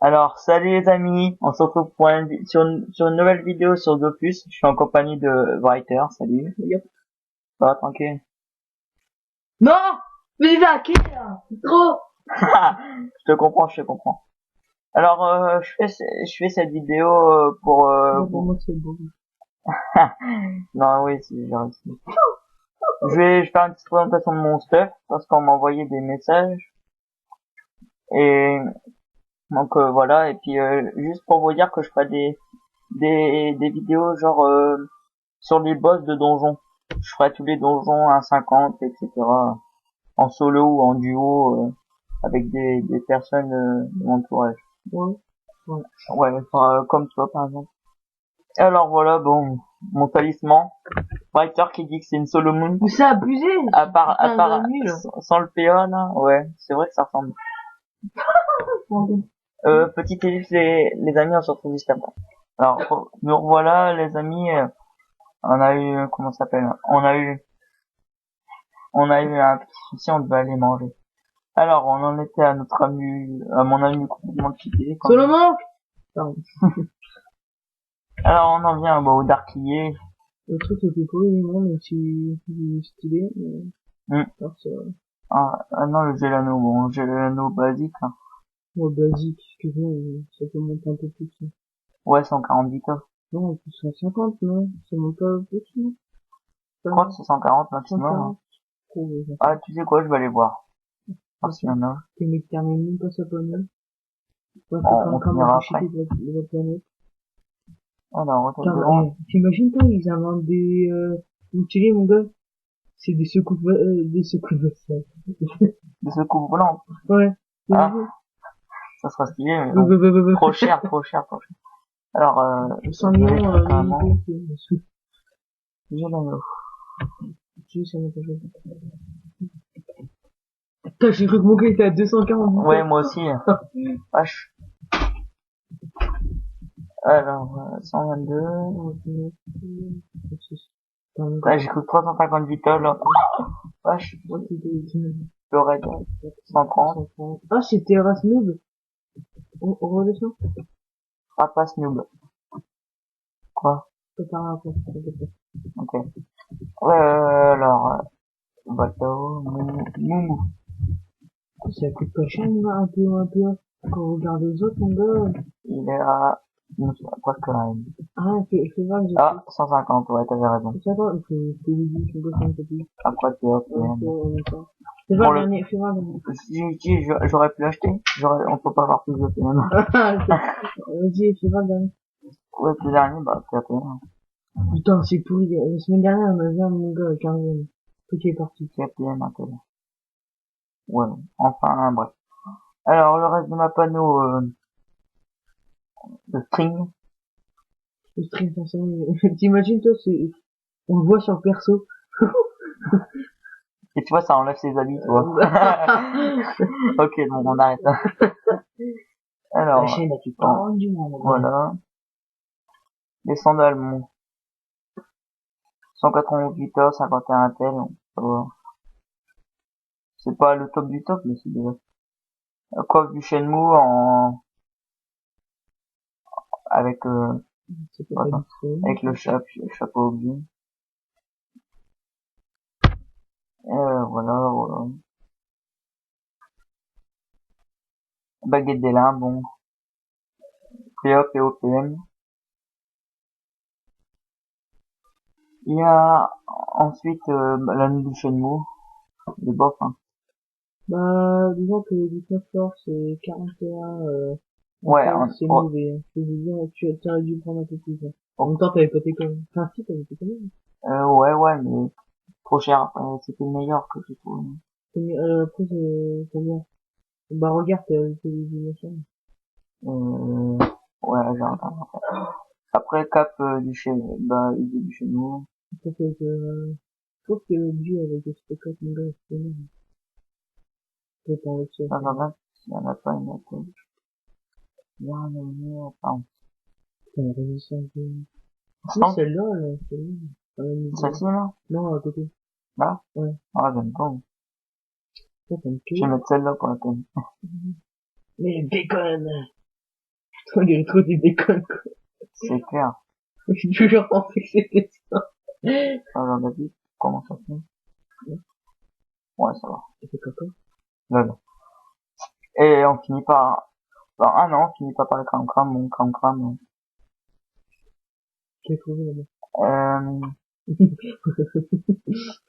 Alors, salut les amis, on se retrouve pour sur une nouvelle vidéo sur Dofus. Je suis en compagnie de Writer, salut. Yep. Ça va, tranquille? Non! Mais il va qui là? C'est trop! Je te comprends. Alors, je fais cette vidéo pour... Non, pour moi c'est beau. non, oui, j'ai réussi. Je vais faire une petite présentation de mon stuff, parce qu'on m'a envoyé des messages. Et donc voilà, et puis juste pour vous dire que je ferai des vidéos genre sur les boss de donjons. Je ferai tous les donjons 1,50, etc. En solo ou en duo avec des personnes de mon entourage. Ouais. Ouais. Ouais, enfin, comme toi par exemple. Alors voilà, bon, mon talisman. Writer qui dit que c'est une solo moon. Mais c'est abusé! À C'est part, un nul. sans le PA là, ouais, c'est vrai que ça ressemble. Petite ellipse les amis, on se retrouve juste après. Alors, nous revoilà les amis, on a eu, comment ça s'appelle? On a eu un petit souci, on devait aller manger. Alors, on en était à notre ami, à mon ami complètement cheaté. Solomon! Pardon. Alors, on en vient au Darklier. Le truc était pourri, non, mais c'est stylé, mais. Hmm. Alors, c'est Non, le Gelano, bon, Gelano basique, hein. moi, basique, excuse-moi, ça peut monter un peu plus. Hein. Ouais, 140 top. Non, plus 150, non? Ça monte pas un peu plus, non? Je crois que c'est 140 maximum, hein. 140. Trop, Ah, tu sais quoi, je vais aller voir. Voir s'il y en a. tes mecs terminent même pas sa planète. Ouais, faut On quand même finira empêcher après. de la planète. Alors, retour Putain, devant. t'imagines pas, ils inventent des, outils, mon gars? C'est des secousses vaisselle. De ce coup volant. Ouais. Ah, ça sera stylé, mais Bah, bon. bah, bah, bah, bah. Trop cher, trop cher, trop cher. Alors, 100 je vais millions, écrire carrément. limité. Gelano. Si, ça m'a pas fait. Putain, j'ai cru que mon gars était à 240 Ouais, moi aussi. Wesh. Alors, 122. Là, j'ai cru 350 vital, là. Wesh. Le raid. 130. Ah, c'était Erasmus. On redescend. Rapace noob. Quoi? C'est pas grave, Ok. Alors, bateau, moumou. ça coûte pas cher, mon gars, un peu. Quand on regarde les autres, mon gars. Il est à, presque rien. Ah, fais voir, j'ai Ah, 150, ouais, t'avais raison. fait ça, quoi. Fais les vues, mon gars, ça me fait plaisir. Après, c'est ok. Ouais, fais voir Pour le le, dernier, fais voir le dernier. si, j'aurais pu l'acheter. On peut pas avoir plus de PM. Vas-y, fais voir le dernier. Ouais, le dernier, bah, c'est PM. Putain, c'est pourri. La semaine dernière, on a vu un mon gars, 15e. Tout est parti. C'est PM, un peu. Ouais, enfin, bref. Alors, le reste de ma panneau, de string. Le stream, t'imagines, toi, c'est, on le voit sur le perso. Et tu vois, ça enlève ses habits, tu vois. Ok, bon, on arrête. La Alors, chaîne a du bon, temps du monde. voilà. Les sandales, bon. 188 heures, 51 tel, ça va. C'est pas le top du top, mais c'est déjà. Coiffe du Shenmue avec, C'était pas voilà. du tout. Avec le chapeau gris. Voilà, voilà. Baguette des limbes, bon. Préop et OPM. Il y a ensuite l'anneau du Shenmue, le bof, hein. Bah, disons que le 19 force c'est 41, Ouais, c'est oh, mauvais. Je veux dire, tu aurais dû prendre un peu plus. Hein. En même temps, t'avais pas tes communes. Enfin, si, t'avais tes communes. ouais, mais trop cher. C'était le meilleur que j'ai trouvé. Après, c'est combien? Bah, regarde, t'as des machins. Ouais, j'ai regardé. Après, cap bah, idée du Shenmue. Ça fait que, je trouve que le duo avec le spectacle, mon gars, c'est énorme. Peut-être avec ça. Ça, il y en a pas une autre. Il y en a une, pardon. Putain, la résistance de... Oui, Non, celle-là, celle-là. celle-ci, là? Non, à côté. Là? Ouais. Ah, j'aime pas. Ça, t'aimes Je vais que. mettre celle-là pour la peine. Mais bacon! On dirait trop du déconne, quoi. C'est clair. J'ai toujours pensé que c'était ça. Alors, David, comment ça fait? Ouais, ça va. Ça fait caca. Voilà. Et on finit par, on finit pas par le cram-cram, mon cram-cram. J'ai trouvé là-bas.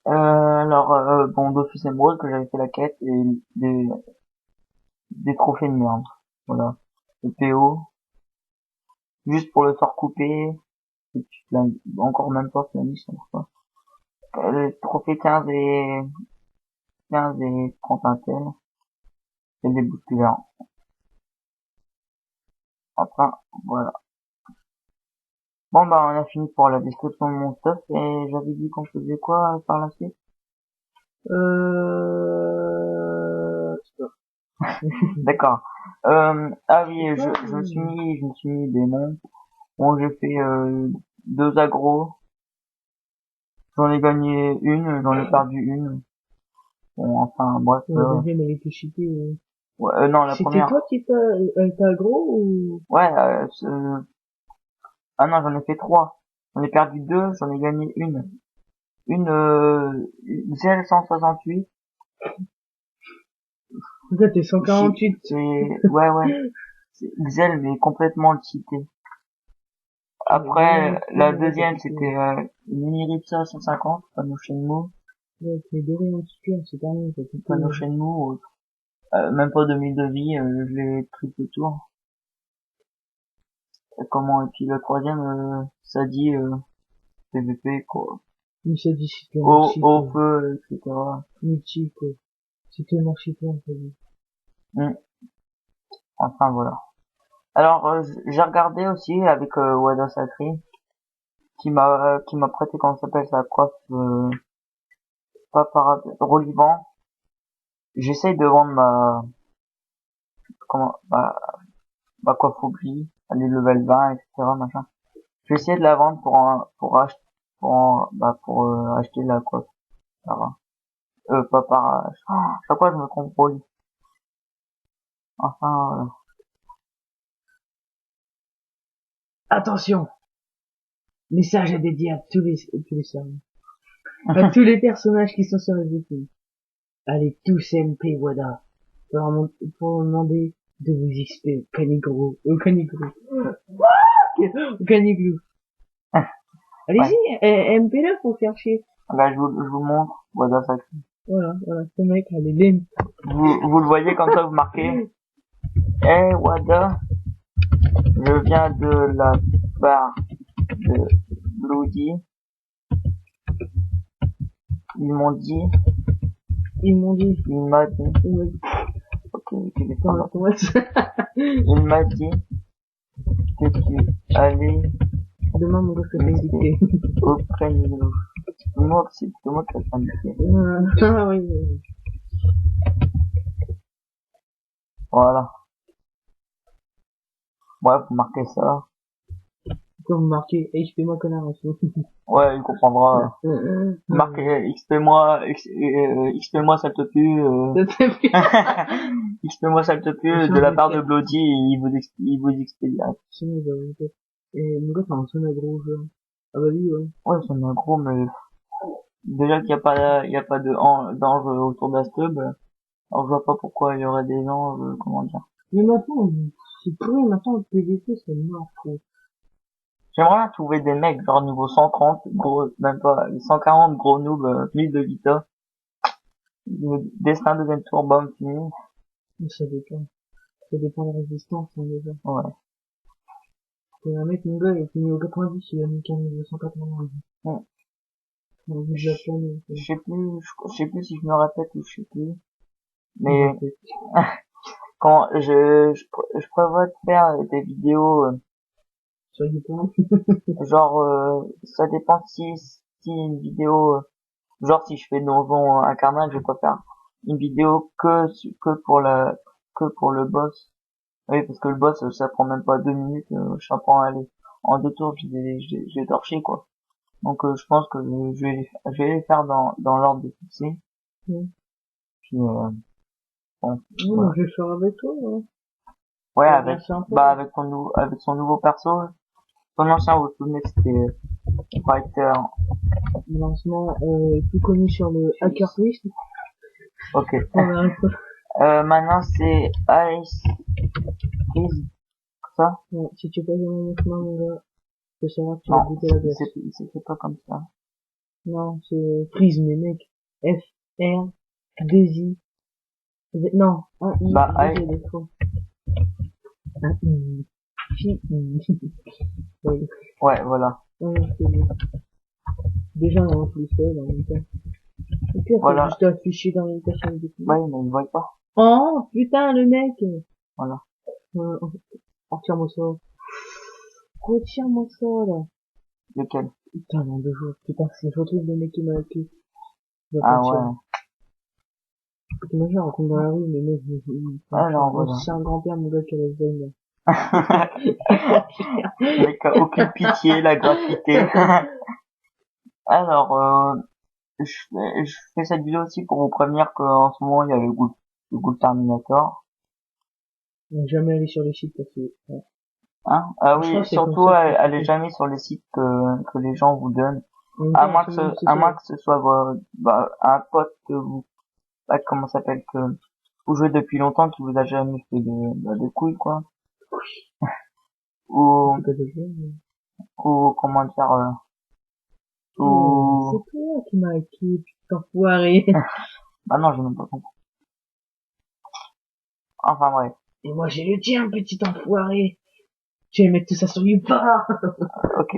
Euh, bon, Dofus Emerald, que j'avais fait la quête, et des trophées de merde. Voilà. Le PO, juste pour le faire couper, et puis encore même pas la mission, quoi. Le trophée 15 et 30 intel, et des boosters. Enfin, voilà. Bon, bah, on a fini pour la description de mon stuff, et j'avais dit qu'on faisait quoi par la suite? C'est pas. D'accord. Ah oui, je me suis mis des noms. Bon, j'ai fait, 2 agros. J'en ai gagné une, j'en ai perdu une. Bon, enfin, bref, La deuxième, elle était cheatée. ouais, non, la C'était première. toi qui t'a gros ou? Ouais, ah non, j'en ai fait 3. J'en ai perdu 2, j'en ai gagné une. Une ZL 168. Toi, t'es 148. Ouais. C'est Xel, mais complètement cheaté. Après, la deuxième, c'était, une Iripsa 150, panneau Shenmue. Ouais, tu es doré en dessous, c'est terminé, quoi. Panneau Shenmue, même pas 2000 de vie, je l'ai triple tour. Et puis le troisième, ça dit, PVP, quoi. Mais ça dit, c'est tellement Au cheaté. feu, etc. Mythique, quoi. C'est tellement cheaté, en fait. Hmm. Enfin, voilà. Alors, j'ai regardé aussi avec, Wada Sakri, qui m'a prêté, comment ça s'appelle, sa coiffe, pas parade, Rolivant. J'essaye de vendre comment, ma coiffe oublie, les level 20, etc., machin. Je vais essayer de la vendre pour acheter la coiffe. Ça va. Pas par, chaque fois je me contrôle. Enfin, Attention! Message à dédier à tous les serveurs. À tous les personnages qui sont sur les équipes. Allez tous MP Wada. Pour demander de vous XP Canigro. Caniglou. Allez-y, MP là pour faire chier. là, je vous montre. Voilà, ça. Voilà, ce mec, allez, l'im. Vous le voyez comme ça, vous marquez. Wada, je viens de la part de Bloody. Ils m'ont dit, Ils m'ont dit, il m'a dit, ok, il m'a dit que tu allais demain, mon gars, je vais dicter. auprès de nous. C'est moi qui ai fait dicter. Ah oui, oui. Voilà. Bref, vous marquez ça. Comme marqué, HP-moi connard, aussi. Ouais, il comprendra. Marquez XP-moi ça te pue, XP-moi ça te pue de la part de Bloody, et il vous XP direct. Et mon gars, t'as un son agro, genre. Ah bah oui, ouais. Ouais, c'est un gros, mais déjà qu'il y a pas d'ange autour d'Astub, alors je vois pas pourquoi il y aurait des anges, comment dire. Mais maintenant, c'est pourri, maintenant, le PVP, c'est mort, quoi. J'aimerais bien trouver des mecs, genre niveau 130, gros, même pas, 140, gros noob, 1000 de vita. Destin deuxième tour, bombe fini. Mais ça dépend. Ça dépend de la résistance, hein, déjà. Ouais. C'est un mec, mon gars, il est fini au 90, il a mis 280. Ouais. On a vu de la planète. Je sais plus si je me répète ou je sais plus. Mais, quand je prévois de faire des vidéos, Ça dépend. genre, ça dépend si une vidéo, genre si je fais donjon incarnate, je vais pas faire une vidéo que pour le boss. Oui, parce que le boss, ça prend même pas 2 minutes, je t'apprends à aller en 2 tours, j'ai torché, quoi. Donc, je pense que je vais les faire dans l'ordre de succès. Puis, bon, Oui, voilà. je vais faire avec toi, hein. Ouais, Ça avec, devient sympa. bah, avec son nouveau perso. Son ancien, vous vous souvenez, c'était Fighter. Le lancement plus connu sur le Hacker List. Ok. Voilà, Maintenant, c'est Ice Freeze, ça? ouais, si tu passes dans mon chemin, mon gars, je peux savoir que tu vas Non, goûter la glace. il s'écrit pas comme ça. Non, c'est Freeze, mais mec. F, R, 2 I. Non, un I, Bah, 2 I, I, des fois. Un I. Fi, I. Ouais, ouais, voilà. ouais, c'est bon. Déjà, on a plus seul en même temps. Et puis, faut Voilà. juste afficher dans l'invitation du coup. Ouais, mais il voit pas. Oh, putain, le mec! Voilà. Retire-moi ça. Retire-moi ça, là. Lequel? Putain, non, 2 jours. Putain, si je retrouve le mec qui m'a hacké. Je vais Ah partir. ouais. T'imagines, on rencontre dans la rue, mais mec, Alors, voilà. c'est un grand-père, mon gars, qui a la veine, Le mec a aucune pitié, la gratuité. Alors, je fais cette vidéo aussi pour vous prévenir qu'en ce moment, il y a le goût Terminator. On va jamais aller sur les sites parce que, ouais. Hein? Ah Je crois oui, que c'est comme surtout, ça que ça allez fait. jamais sur les sites que les gens vous donnent. En même À temps, moins tout que le monde sait à ça. moins que ce soit un pote que vous, comment ça s'appelle, que vous jouez depuis longtemps, qui vous a jamais fait de couilles, quoi. Ou, C'est pas de jeu, mais... ou, comment dire, Oh, ou, c'est toi qui m'as hacké, putain, enfoiré. bah non, j'ai même pas compris. Enfin, bref. Et moi, j'ai le tien, petit enfoiré. Tu vas mettre tout ça sur YouTube. Ok.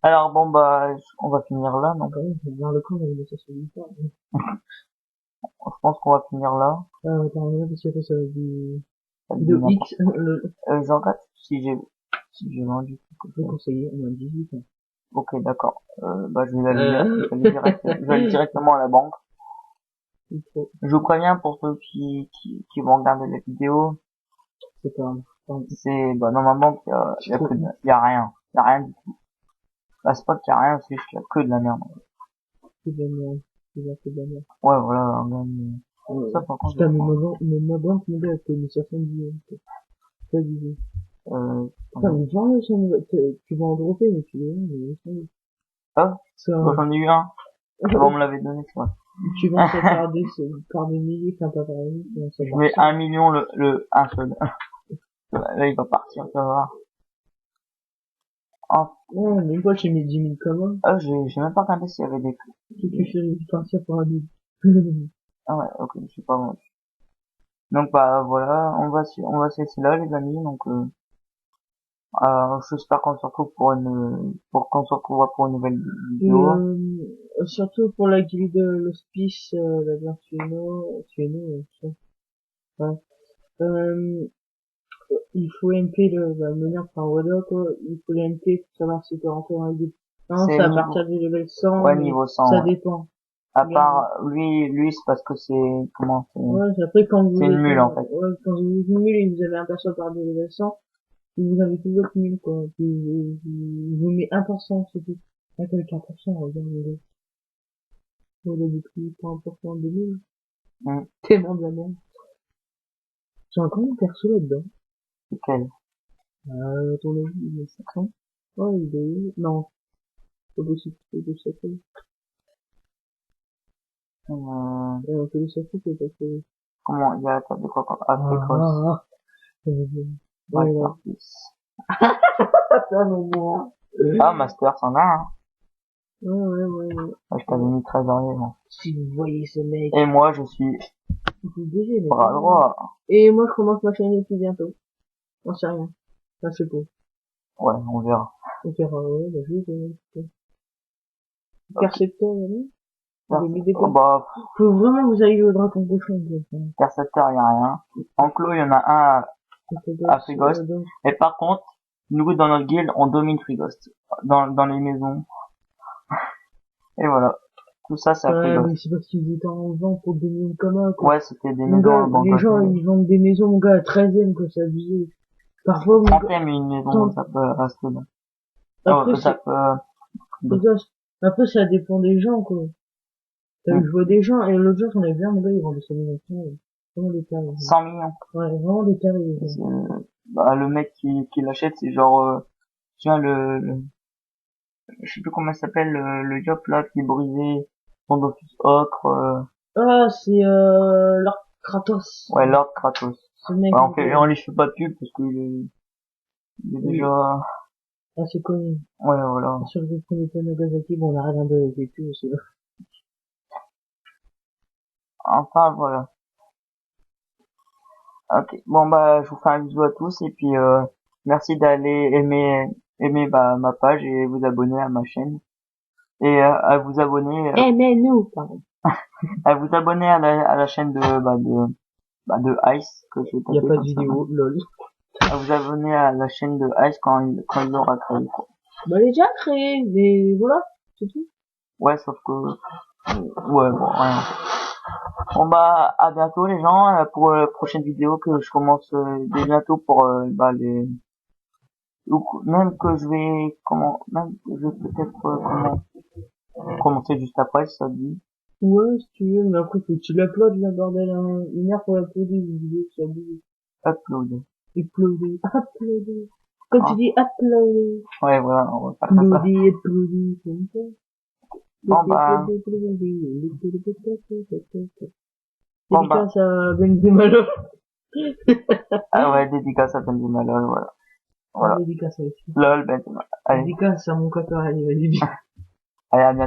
Alors, bon, bah, on va finir là, donc. Quand même, je vais voir le con, on va mettre ça sur YouTube. Je pense qu'on va finir là. Ah, attends, regarde, parce que après, ça va être du... Ça De devient X, le... je regarde si j'ai vendu quelque Le chose. conseiller, on a 18 ans. Ok, d'accord. Bah, je vais je vais aller directement à la banque. Il faut... Je vous préviens pour ceux qui vont regarder la vidéo, C'est pas grave. c'est, bah, dans ma banque, il y a rien. Il y a rien du tout. Bah, c'est pas qu'il y a rien, c'est juste qu'il y a que de la merde. C'est de la merde. C'est de la merde. Ouais, voilà, regarde, ça, par contre, Putain, mais ma banque, mon gars, elle fait 70 euros. Pas du tout. euh, Putain, mais vends-le, tu vas en dropper, mais tu les vends, mais laisse tomber. ah, Ça, moi, j'en ai eu un. Bon, on me l'avait donné, c'est vrai. tu vends ça par des milliers, enfin pas par des milliers, tu vends ça Je par mets 100. 1 million un seul. Là, il va partir, tu vas voir. Ah, Ouais, même pas, j'ai mis 10 000 communs. j'ai même pas regardé s'il y avait des, Tu fais partir pour un double. ah ouais, ok, je sais pas moi. Donc, bah, voilà, on va se laisser là, les amis, donc, j'espère qu'on se retrouve pour qu'on se retrouvera pour une nouvelle Et vidéo. surtout pour la grille de l'hospice, la bière Tueno, ça. Ouais. Euh, il faut MP le meneur par Wada, quoi. Il faut les MP pour savoir si tu rentres dans la guilde. Non, C'est c'est à niveau, partir du level 100, ouais, mais niveau 100, ça ouais. dépend. À Regarde. part, lui, c'est parce que Ouais, c'est après quand vous c'est une mule, en fait. ouais, quand vous êtes nul et que vous avez un perso par du level 100, vous avez tout votre nul, quoi. Puis, vous met 1%, c'est tout. Avec 1%, regarde, au lieu de plus pour 1% de nul. Hum, Tellement de la merde. J'ai un grand perso là-dedans. lequel? À ton avis, il est sacré? Ouais, il est, non, pas possible, c'est de sacré. On fait le sacré, c'est pas sacré. Comment, il y a la table de quoi, Ah, Africos. ouais, ouais. Masterpiece. Ça m'énerve. Ah, Master, c'en a un. Ouais. Ah, je t'avais mis trésorier, moi. Si vous voyez ce mec, Et moi, je suis vous bégez, mais bras droit. et moi, je commence ma chaîne YouTube bientôt. J'en sais rien. Enfin, je sais pas. Ouais, on verra. On verra, ouais, bah, je vais, Ok. Percepteur, non? J'ai mis des Oh, points. bah, Faut vraiment vous arriver au dragon cochon, quoi. Percepteur, il y a rien. Enclos, il y en a un à Frigost. Et par contre, nous, dans notre guild, on domine Frigost. Dans les maisons. Et voilà. Tout ça, c'est à Ouais, Frigost. mais c'est parce qu'ils étaient en vente pour des millions communs, quoi. Ouais, c'était des Mon maisons gars, en banque. les gens, ils vendent des maisons, mon gars, à 13e, quoi, c'est abusé. Parfois, mon gars, 30e, une maison, tant- ça peut rester bon. après, Ça peut, après, ça dépend des gens, quoi. T'as vu, je vois des gens, et l'autre jour, j'en ai vu un, mon gars, il vendait sa maison. Vraiment des tarés. 100 millions. Ouais, vraiment des tarés. Bah, le mec qui l'achète, c'est genre, tiens, je sais plus comment il s'appelle, le job là, qui est brisé, son Dofus Ocre, Ah, c'est, Lord Kratos. ouais, Lord Kratos. Ce mec. Ouais, on lui fait pas de pub parce qu'il il est Oui. déjà, Assez connu. ouais, voilà. Sur le premier de Nagasaki, bon, on a rien de vécu, c'est vrai. Enfin, voilà. Ok. Bon, bah, je vous fais un bisou à tous et puis, merci d'aller aimer, bah, ma page et vous abonner à ma chaîne. Et, Eh, mais nous, pardon. à vous abonner à la chaîne de Ice, que j'ai Y a tapé pas de comme ça. vidéo, lol. À vous abonner à la chaîne de Ice quand il l'aura créé, quoi. Bah, elle est déjà créée, mais voilà, c'est tout. Ouais, sauf que, ouais, bon, rien. Bon, bah, à bientôt, les gens, pour la prochaine vidéo que je commence, dès bientôt pour, bah, ou même que je vais, même que je vais peut-être, commencer juste après, si ça te dit. Ouais, si tu veux, mais après, faut que tu l'uploades, là, bordel, hein. Une heure pour uploader une vidéo, ça bouge. Upload. Uploader, uploader. Comme tu Ah. dis, uploader. Ouais, voilà, on va faire comme ça. Uploader, comme ça. Bon, bah, bon, bah, Dédicace à Benzema Lol. ah ouais, dédicace à Benzema, lol, voilà. Voilà. Dédicace à aussi. Lol, Benzema. Allez, Dédicace à mon copain, allez, vas-y. allez, à bientôt.